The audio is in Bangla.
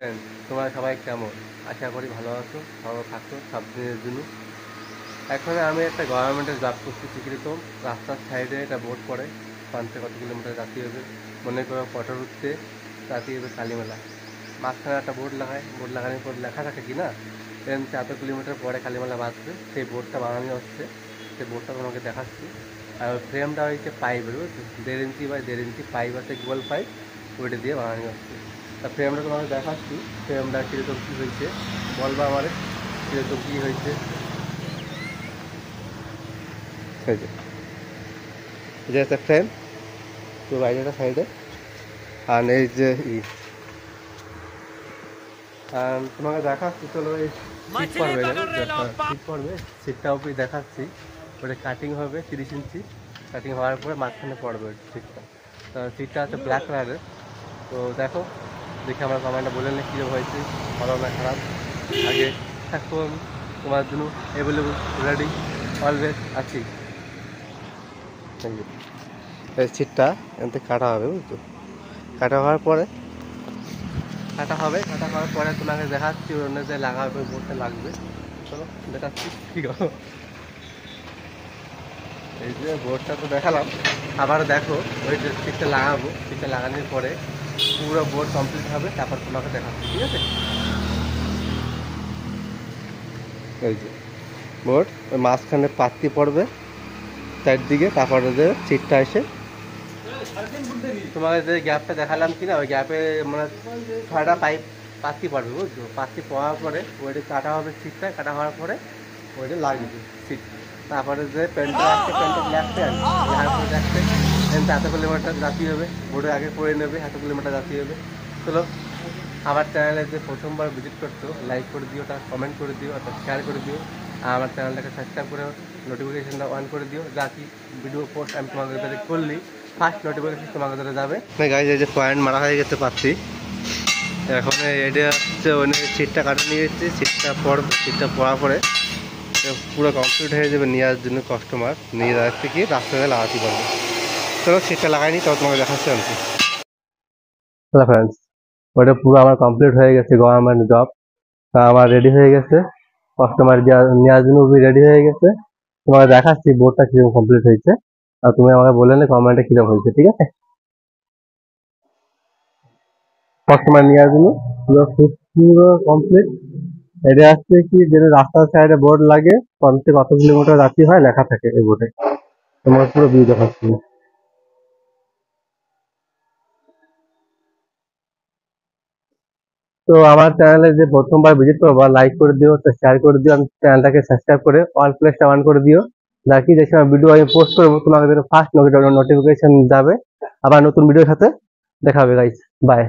ফ্রেন্ড, তোমরা সবাই কেমন? আশা করি ভালো আছো, ভালো থাকো সব দিনের জন্য। এখন আমি একটা গভর্নমেন্টের জব করছি। স্বীকৃত রাস্তার সাইডে একটা বোর্ড পড়ে, ওখান থেকে কত কিলোমিটার জাতি হবে। মনে করো পটরুতে জাতি হবে কালীমেলা, মাঝখানে একটা বোর্ড লাগায়। বোর্ড লাগানোর পর লেখা থাকে কি না, ট্রেনতে এত কিলোমিটার পরে কালীমেলা বাঁধবে। সেই বোর্ডটা বানানো হচ্ছে, সেই বোর্ডটা তোমাকে দেখাচ্ছি। আর ফ্রেমটা হচ্ছে পাইপের, বুঝছো, 1.5 ইঞ্চি বাই 1.5 ইঞ্চি পাইপ আছে, গোল পাইপ, ওইটা দিয়ে বানানো হচ্ছে। তা ফ্রেমটা তোমাকে দেখাচ্ছি, ফ্রেমটা কীরকম কী হয়েছে বলবা আমারে, কীরকম কী হয়েছে। এই যে একটা ফ্রেম, তো বাইরেটা সাইডে। আর এই যে তোমাকে দেখাচ্ছি, চলো এই সিট পড়বে, সিট পড়বে, সিটটা উপরে দেখাচ্ছি। ওটা কাটিং হবে 30 ইঞ্চি, কাটিং হওয়ার পরে মাঝখানে পড়বে সিটটা। তো সিটটা আছে ব্ল্যাক কালারের। তো দেখো, দেখে আমার কমেন্টটা বলে নিই কীরকম হয়েছে, ভালো না খারাপ। আগে থাকবো আমি তোমার জন্য অ্যাভেলেবল, রেডি, অলওয়েজ আছি। এই সিটটা এতে কাটা হবে, বুঝতো, কাটা হওয়ার পরে কাটা হওয়ার পরে তোমাকে দেখাচ্ছি ওখানে যে লাগাবে, বোর্ডটা লাগবে। চলো দেখাচ্ছি কী করো। এই যে বোর্ডটা তো দেখালাম, আবার দেখো ওই যে সিটটা লাগাবো, সিটটা লাগানোর পরে পুরো বোর্ড কমপ্লিট হবে, তারপর তোমাকে দেখাচ্ছি, ঠিক আছে? এই যে বোর্ড, ওই মাঝখানে পাত্তি পড়বে চারদিকে, তারপরে যে সিটটা এসে তোমাকে যে গ্যাপটা দেখালাম কিনা, ওই গ্যাপে মানে 6টা পাইপ পাত্তি পড়বে, বুঝছো। পাত্তি পড়ার পরে ওইটা কাটা হবে, সিটটা কাটা হওয়ার পরে ওইটা লাগবে সিট। তারপরে যে প্যান্টটা আসছে, প্যান্টটা ব্ল্যাক প্যান্ট, দেখতে এত কিলোমিটার জাতি হবে, বোর্ডে আগে করে নেবে, এত কিলোমিটার জাতি হবে। চলো, আমার চ্যানেলে যে প্রথমবার ভিজিট করছো, লাইক করে দিও, তার কমেন্ট করে দিও, অর্থাৎ শেয়ার করে দিও। আর আমার চ্যানেলটাকে সাবস্ক্রাইব করে নোটিফিকেশনটা অন করে দিও, যা কি ভিডিও পোস্ট আমি তোমাদের কাছে করলি ফার্স্ট নোটিফিকেশন তোমাদের কাছে যাবে। গাইজ, এই যে পয়েন্ট মারা হয়ে গেছে পাচ্ছি। এখন এটা হচ্ছে ওই সিটটা কাটে নিয়ে এসেছি, সিটটা পড়বে, সিটটা পড়ার পরে পুরো কমপ্লিট হয়ে যাবে। নেওয়ার জন্য কাস্টমার নিয়ে যাচ্ছে কি রাস্তায় লাগাতে পারবে। চলো সিটটা লাগাইনি, তবে তোমাকে দেখাচ্ছি আমি। হ্যালো ফ্রেন্ডস, ওটা পুরো আমার কমপ্লিট হয়ে গেছে, গভর্নমেন্ট জব। আমার রেডি হয়ে গেছে, কাস্টমার নেওয়ার জন্য রেডি হয়ে গেছে। তোমাকে দেখাচ্ছি বোর্ডটা কিরকম কমপ্লিট হয়েছে, আর তুমি আমাকে বলে নে কমেন্টে কিরকম হয়েছে, ঠিক আছে? কাস্টমার নেওয়ার জন্য পুরো কমপ্লিট। এটা আসছে কি, যেটা রাস্তার সাইডে বোর্ড লাগে, কমতে কত কিলোমিটার রাত্রি হয় লেখা থাকে এই বোর্ডে। তোমার পুরো ভিউ দেখাচ্ছি। তো আমার চ্যানেলে যে প্রথমবার ভিজিট করবো, লাইক করে দিও, শেয়ার করে দিও, আমি চ্যানেলটাকে সাবস্ক্রাইব করে অল প্লেসটা অন করে দিও, যা কি যে সময় ভিডিও আমি পোস্ট করবো তোমাদের ফার্স্ট নোটিফিকেশন যাবে। আবার নতুন ভিডিওর সাথে দেখা হবে গাইস, বাই।